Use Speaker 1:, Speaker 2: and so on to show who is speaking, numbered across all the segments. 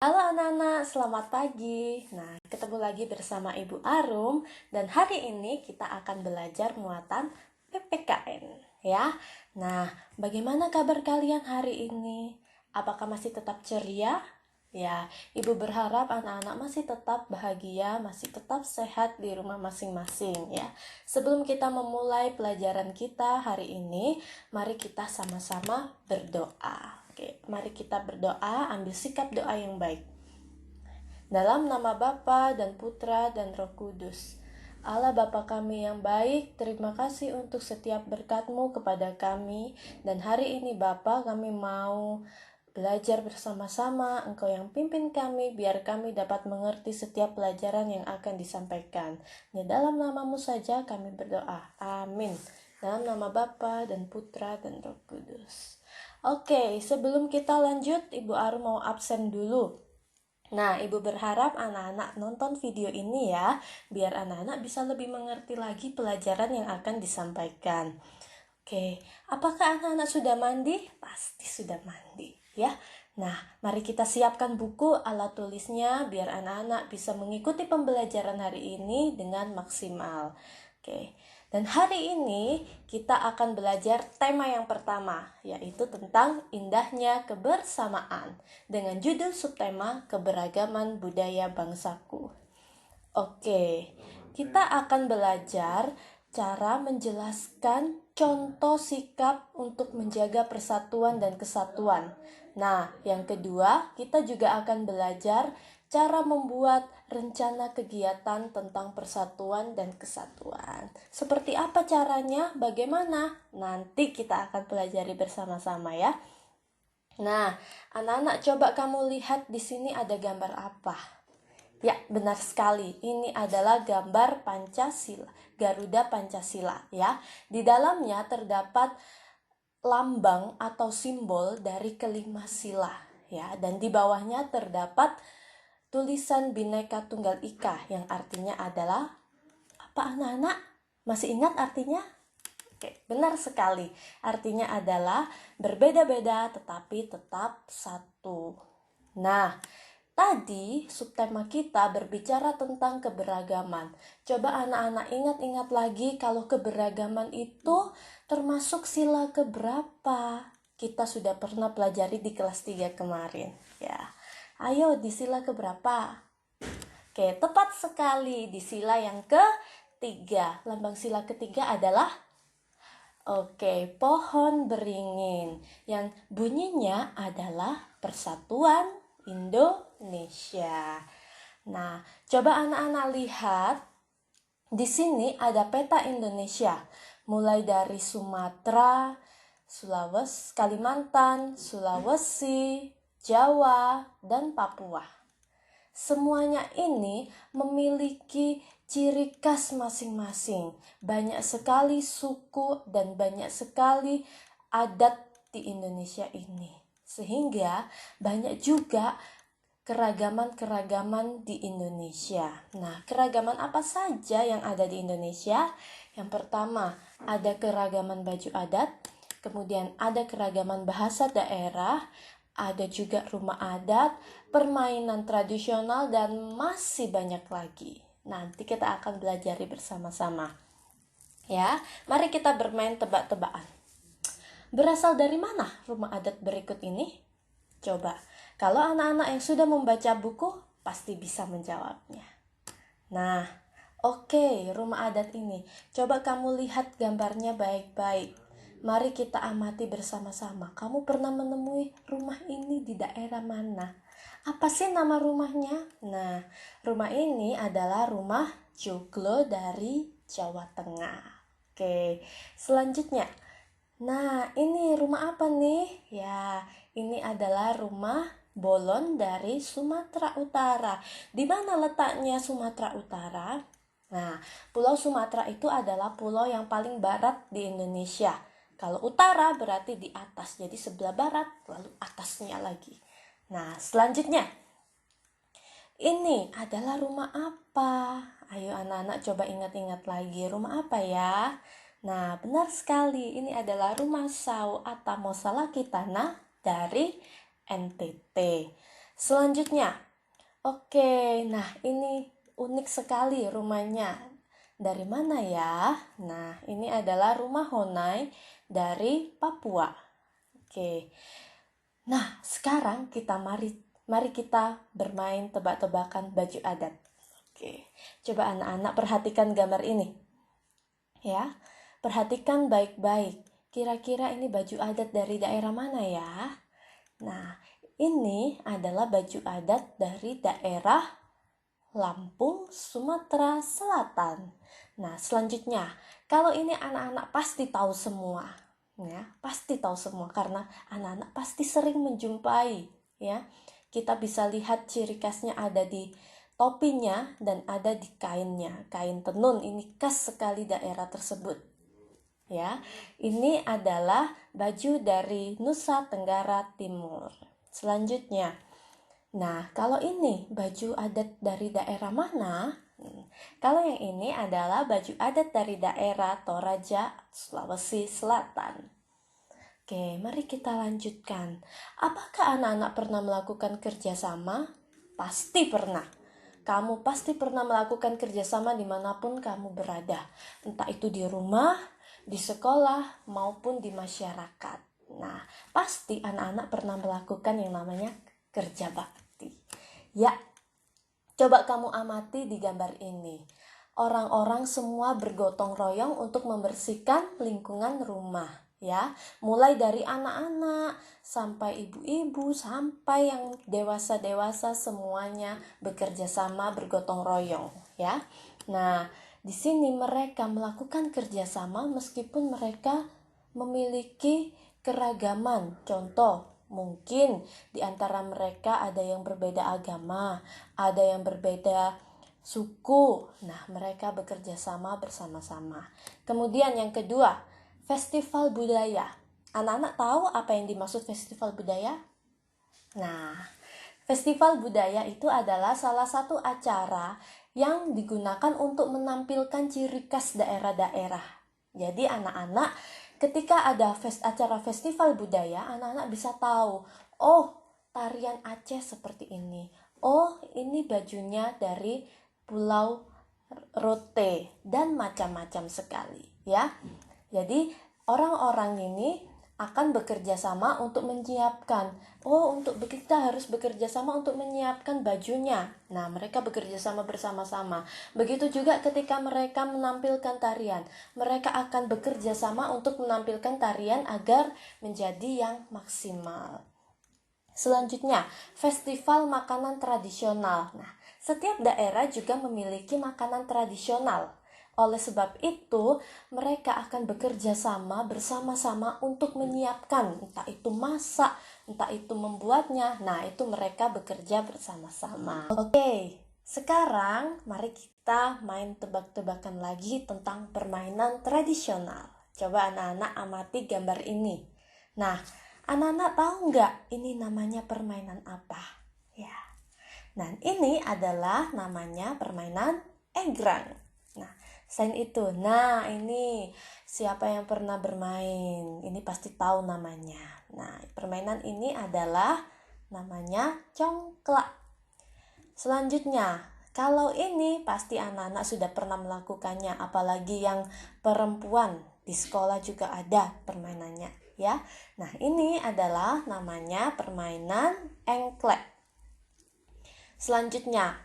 Speaker 1: Halo anak-anak, selamat pagi. Nah, ketemu lagi bersama Ibu Arum dan hari ini kita akan belajar muatan PPKN ya. Nah, bagaimana kabar kalian hari ini? Apakah masih tetap ceria? Ya, Ibu berharap anak-anak masih tetap bahagia, masih tetap sehat di rumah masing-masing ya. Sebelum kita memulai pelajaran kita hari ini, mari kita sama-sama berdoa. Oke, mari kita berdoa, ambil sikap doa yang baik. Dalam nama Bapa dan Putra dan Roh Kudus. Allah Bapa kami yang baik, terima kasih untuk setiap berkat-Mu kepada kami. Dan hari ini Bapa, kami mau belajar bersama-sama. Engkau yang pimpin kami, biar kami dapat mengerti setiap pelajaran yang akan disampaikan. Ya, dalam nama-Mu saja kami berdoa. Amin. Dalam nama Bapa dan Putra dan Roh Kudus. Oke, sebelum kita lanjut, Ibu Arum mau absen dulu. Nah, Ibu berharap anak-anak nonton video ini ya, biar anak-anak bisa lebih mengerti lagi pelajaran yang akan disampaikan. Oke, apakah anak-anak sudah mandi? Pasti sudah mandi ya. Nah, mari kita siapkan buku, alat tulisnya, biar anak-anak bisa mengikuti pembelajaran hari ini dengan maksimal. Oke, dan hari ini kita akan belajar tema yang pertama, yaitu tentang indahnya kebersamaan, dengan judul subtema keberagaman budaya bangsaku. Oke, kita akan belajar cara menjelaskan contoh sikap untuk menjaga persatuan dan kesatuan. Nah, yang kedua, kita juga akan belajar cara membuat rencana kegiatan tentang persatuan dan kesatuan. Seperti apa caranya? Bagaimana? Nanti kita akan pelajari bersama-sama ya. Nah, anak-anak coba kamu lihat di sini ada gambar apa? Ya, benar sekali. Ini adalah gambar Pancasila, Garuda Pancasila ya. Di dalamnya terdapat lambang atau simbol dari kelima sila ya, dan di bawahnya terdapat tulisan Bhinneka Tunggal Ika yang artinya adalah apa anak-anak? Masih ingat artinya? Oke, benar sekali. Artinya adalah berbeda-beda tetapi tetap satu. Nah, tadi subtema kita berbicara tentang keberagaman. Coba anak-anak ingat-ingat lagi kalau keberagaman itu termasuk sila keberapa? Kita sudah pernah pelajari di kelas 3 kemarin ya. Ayo di sila keberapa? Oke, tepat sekali di sila yang ketiga. Lambang sila ketiga adalah pohon beringin yang bunyinya adalah Persatuan Indonesia. Nah, coba anak-anak lihat. Di sini ada peta Indonesia, mulai dari Sumatera, Sulawesi, Kalimantan, Sulawesi, Jawa, dan Papua. Semuanya ini memiliki ciri khas masing-masing. Banyak sekali suku dan banyak sekali adat di Indonesia ini. Sehingga banyak juga keragaman-keragaman di Indonesia. Nah, keragaman apa saja yang ada di Indonesia? Yang pertama, ada keragaman baju adat, kemudian ada keragaman bahasa daerah, ada juga rumah adat, permainan tradisional, dan masih banyak lagi. Nanti kita akan belajar bersama-sama. Ya, mari kita bermain tebak-tebakan. Berasal dari mana rumah adat berikut ini? Coba, kalau anak-anak yang sudah membaca buku, pasti bisa menjawabnya. Nah, oke, rumah adat ini. Coba kamu lihat gambarnya baik-baik. Mari kita amati bersama-sama. Kamu pernah menemui rumah ini di daerah mana? Apa sih nama rumahnya? Nah, rumah ini adalah rumah Joglo dari Jawa Tengah. Oke, selanjutnya. Nah, ini rumah apa nih? Ya, ini adalah rumah Bolon dari Sumatera Utara. Di mana letaknya Sumatera Utara? Nah, Pulau Sumatera itu adalah pulau yang paling barat di Indonesia. Kalau utara berarti di atas, jadi sebelah barat, lalu atasnya lagi. Nah, selanjutnya. Ini adalah rumah apa? Ayo anak-anak coba ingat-ingat lagi, rumah apa ya? Nah, benar sekali, ini adalah rumah Sao atau Mosalaki Tanah dari NTT. Selanjutnya, oke, nah ini unik sekali rumahnya. Dari mana ya? Nah, ini adalah rumah Honai dari Papua. Oke. Nah, sekarang mari kita bermain tebak-tebakan baju adat. Oke. Coba anak-anak perhatikan gambar ini. Ya. Perhatikan baik-baik. Kira-kira ini baju adat dari daerah mana ya? Nah, ini adalah baju adat dari daerah Lampung, Sumatera Selatan. Nah, selanjutnya, kalau ini anak-anak pasti tahu semua, ya, pasti tahu semua karena anak-anak pasti sering menjumpai, ya. Kita bisa lihat ciri khasnya ada di topinya dan ada di kainnya. Kain tenun ini khas sekali daerah tersebut. Ya, ini adalah baju dari Nusa Tenggara Timur. Selanjutnya, nah, kalau ini baju adat dari daerah mana? Kalau yang ini adalah baju adat dari daerah Toraja, Sulawesi Selatan. Oke, mari kita lanjutkan. Apakah anak-anak pernah melakukan kerjasama? Pasti pernah. Kamu pasti pernah melakukan kerjasama dimanapun kamu berada. Entah itu di rumah, di sekolah, maupun di masyarakat. Nah, pasti anak-anak pernah melakukan yang namanya kerja bakti. Ya, coba kamu amati di gambar ini. Orang-orang semua bergotong royong untuk membersihkan lingkungan rumah. Ya, mulai dari anak-anak sampai ibu-ibu sampai yang dewasa-dewasa semuanya bekerja sama bergotong royong, ya. Nah, di sini mereka melakukan kerjasama meskipun mereka memiliki keragaman. Contoh, mungkin di antara mereka ada yang berbeda agama, ada yang berbeda suku. Nah, mereka bekerja sama bersama-sama. Kemudian yang kedua, festival budaya. Anak-anak tahu apa yang dimaksud festival budaya? Nah, festival budaya itu adalah salah satu acara yang digunakan untuk menampilkan ciri khas daerah-daerah. Jadi anak-anak ketika ada acara festival budaya, anak-anak bisa tahu, oh, tarian Aceh seperti ini. Oh, ini bajunya dari Pulau Rote dan macam-macam sekali, ya. Jadi orang-orang ini akan bekerja sama untuk menyiapkan. Kita harus bekerja sama untuk menyiapkan bajunya. Nah, mereka bekerja sama bersama-sama. Begitu juga ketika mereka menampilkan tarian. Mereka akan bekerja sama untuk menampilkan tarian agar menjadi yang maksimal. Selanjutnya, festival makanan tradisional. Nah, setiap daerah juga memiliki makanan tradisional. Oleh sebab itu, mereka akan bekerja sama bersama-sama untuk menyiapkan, entah itu masak, entah itu membuatnya. Nah, itu mereka bekerja bersama-sama. Oke, sekarang mari kita main tebak-tebakan lagi tentang permainan tradisional. Coba anak-anak amati gambar ini. Nah, anak-anak tahu nggak ini namanya permainan apa? Ya. Nah, ini adalah namanya permainan egrang. Nah, selain itu, ini siapa yang pernah bermain? Ini pasti tahu namanya. Nah, permainan ini adalah namanya congklak. Selanjutnya, kalau ini pasti anak-anak sudah pernah melakukannya, apalagi yang perempuan di sekolah juga ada permainannya, ya. Nah, ini adalah namanya permainan engklek. Selanjutnya,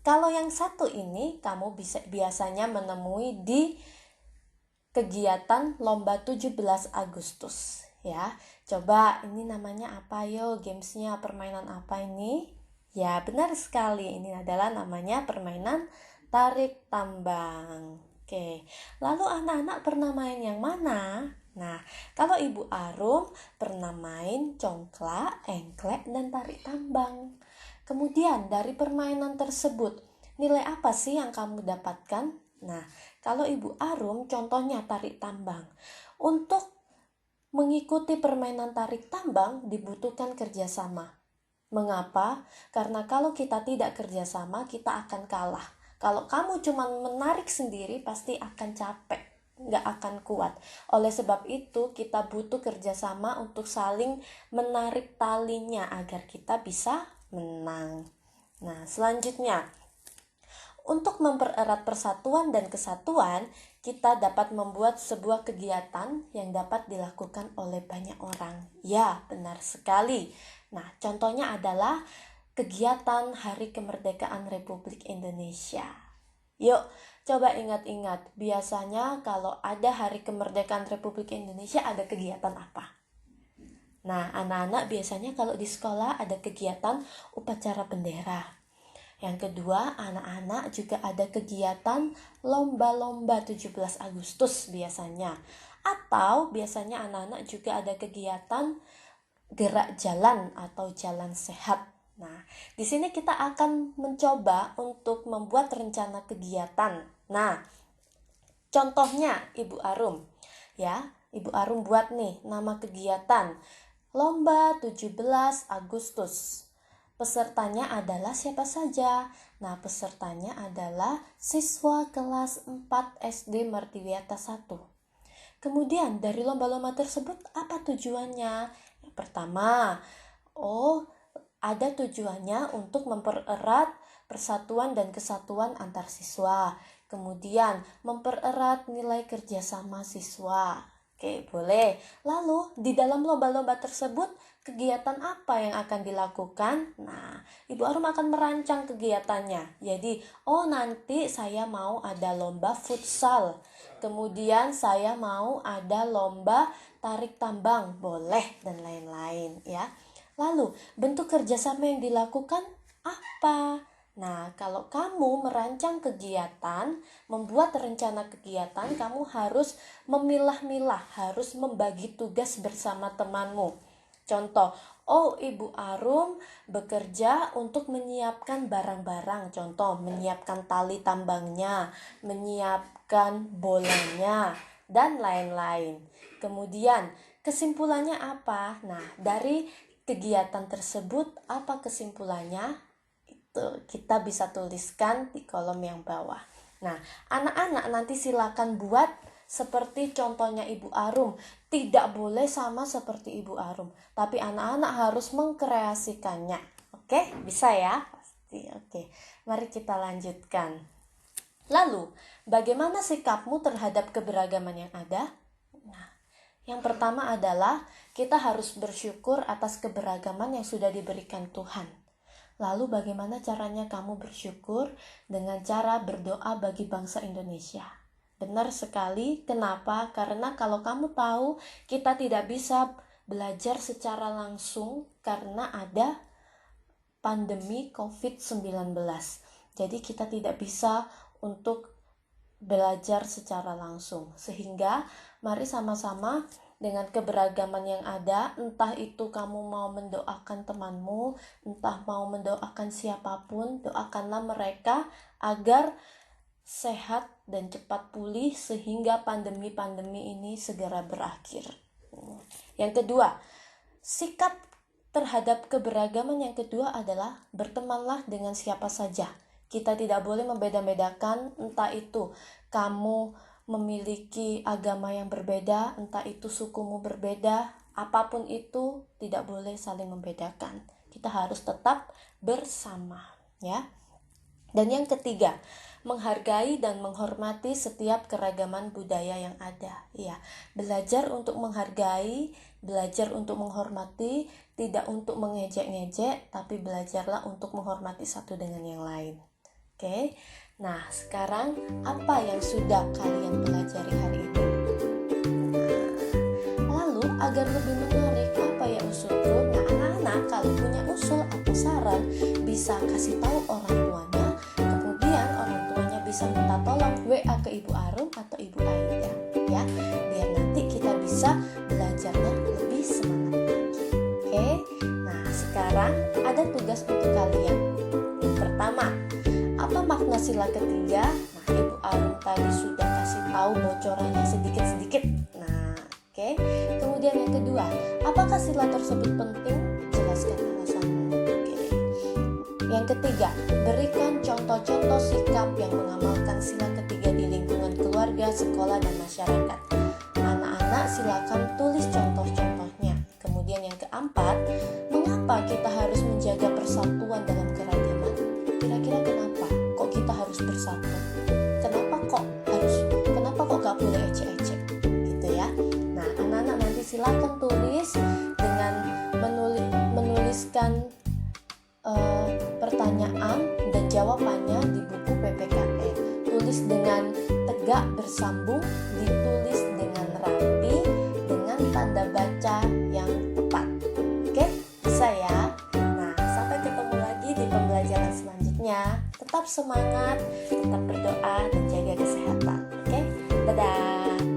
Speaker 1: kalau yang satu ini kamu biasanya menemui di kegiatan lomba 17 Agustus, ya. Coba ini namanya apa yo? Gamesnya permainan apa ini? Ya, benar sekali. Ini adalah namanya permainan tarik tambang. Oke. Lalu anak-anak pernah main yang mana? Nah, kalau Ibu Arum pernah main congklak, engklek, dan tarik tambang. Kemudian dari permainan tersebut, nilai apa sih yang kamu dapatkan? Nah, kalau Ibu Arum contohnya tarik tambang. Untuk mengikuti permainan tarik tambang dibutuhkan kerjasama. Mengapa? Karena kalau kita tidak kerjasama, kita akan kalah. Kalau kamu cuma menarik sendiri, pasti akan capek, nggak akan kuat. Oleh sebab itu, kita butuh kerjasama untuk saling menarik talinya agar kita bisa menang. Nah, selanjutnya, untuk mempererat persatuan dan kesatuan, kita dapat membuat sebuah kegiatan yang dapat dilakukan oleh banyak orang. Ya, benar sekali. Nah, contohnya adalah kegiatan Hari Kemerdekaan Republik Indonesia. Yuk, coba ingat-ingat, biasanya kalau ada Hari Kemerdekaan Republik Indonesia ada kegiatan apa? Nah, anak-anak biasanya kalau di sekolah ada kegiatan upacara bendera. Yang kedua, anak-anak juga ada kegiatan lomba-lomba 17 Agustus biasanya. Atau biasanya anak-anak juga ada kegiatan gerak jalan atau jalan sehat. Nah, di sini kita akan mencoba untuk membuat rencana kegiatan. Nah, contohnya Ibu Arum. Ya, Ibu Arum buat nih nama kegiatan Lomba 17 Agustus. Pesertanya adalah siapa saja? Nah, pesertanya adalah siswa kelas 4 SD Mardiwiata 1. Kemudian dari lomba-lomba tersebut apa tujuannya? Yang pertama, ada tujuannya untuk mempererat persatuan dan kesatuan antar siswa. Kemudian mempererat nilai kerjasama siswa. Oke, boleh. Lalu di dalam lomba-lomba tersebut kegiatan apa yang akan dilakukan? Nah, Ibu Arum akan merancang kegiatannya. Jadi, nanti saya mau ada lomba futsal. Kemudian saya mau ada lomba tarik tambang, boleh, dan lain-lain ya. Lalu, bentuk kerjasama yang dilakukan apa? Nah, kalau kamu merancang kegiatan, membuat rencana kegiatan, kamu harus memilah-milah, harus membagi tugas bersama temanmu. Contoh, Ibu Arum bekerja untuk menyiapkan barang-barang. Contoh, menyiapkan tali tambangnya, menyiapkan bolanya, dan lain-lain. Kemudian, kesimpulannya apa? Nah, dari kegiatan tersebut, apa kesimpulannya? Kita bisa tuliskan di kolom yang bawah. Nah, anak-anak nanti silakan buat seperti contohnya Ibu Arum. Tidak boleh sama seperti Ibu Arum, tapi anak-anak harus mengkreasikannya. Oke, bisa ya? Pasti. Oke, mari kita lanjutkan. Lalu, bagaimana sikapmu terhadap keberagaman yang ada? Nah, yang pertama adalah kita harus bersyukur atas keberagaman yang sudah diberikan Tuhan. Lalu bagaimana caranya kamu bersyukur? Dengan cara berdoa bagi bangsa Indonesia. Benar sekali. Kenapa? Karena kalau kamu tahu kita tidak bisa belajar secara langsung karena ada pandemi COVID-19. Jadi kita tidak bisa untuk belajar secara langsung. Sehingga mari sama-sama dengan keberagaman yang ada, entah itu kamu mau mendoakan temanmu, entah mau mendoakan siapapun, doakanlah mereka agar sehat dan cepat pulih sehingga pandemi-pandemi ini segera berakhir. Yang kedua, sikap terhadap keberagaman yang kedua adalah bertemanlah dengan siapa saja. Kita tidak boleh membeda-bedakan, entah itu kamu memiliki agama yang berbeda, entah itu sukumu berbeda, apapun itu tidak boleh saling membedakan. Kita harus tetap bersama, ya. Dan yang ketiga, menghargai dan menghormati setiap keragaman budaya yang ada. Ya, belajar untuk menghargai, belajar untuk menghormati, tidak untuk mengejek-ngejek, tapi belajarlah untuk menghormati satu dengan yang lain. Oke. Nah, sekarang apa yang sudah kalian pelajari hari ini? Lalu, agar lebih menarik, apa ya usulku? Nah, anak-anak kalau punya usul atau saran, bisa kasih tahu orang tuanya. Kemudian orang tuanya bisa minta tolong WA ke Ibu Arum atau Ibu Aida, ya, biar nanti kita bisa belajarnya lebih semangat lagi. Oke. Nah, sekarang ada tugas untuk kalian. Yang pertama, apa makna sila ketiga? Nah, Ibu Arum tadi sudah kasih tahu bocorannya sedikit-sedikit. Nah, oke. Kemudian yang kedua, apakah sila tersebut penting? Jelaskan alasanmu. Oke. Yang ketiga, berikan contoh-contoh sikap yang mengamalkan sila ketiga di lingkungan keluarga, sekolah, dan masyarakat. Anak-anak silakan tulis contoh-contohnya. Kemudian yang keempat, mengapa kita harus menjaga persatuan persatuan dalam keragaman. Kira-kira kenapa kok kita harus bersatu? Kenapa kok gak boleh ecek-ecek gitu ya? Nah, anak-anak nanti silakan tulis dengan menuliskan pertanyaan dan jawabannya di buku PPKN. Tulis dengan tegak bersambung, ditulis dengan rapi, dengan tanda baca yang tepat. Oke, bisa ya? Nah, sampai ketemu lagi di pembelajaran selanjutnya. Tetap semangat, tetap berdoa, dan jaga kesehatan. Oke, dadah.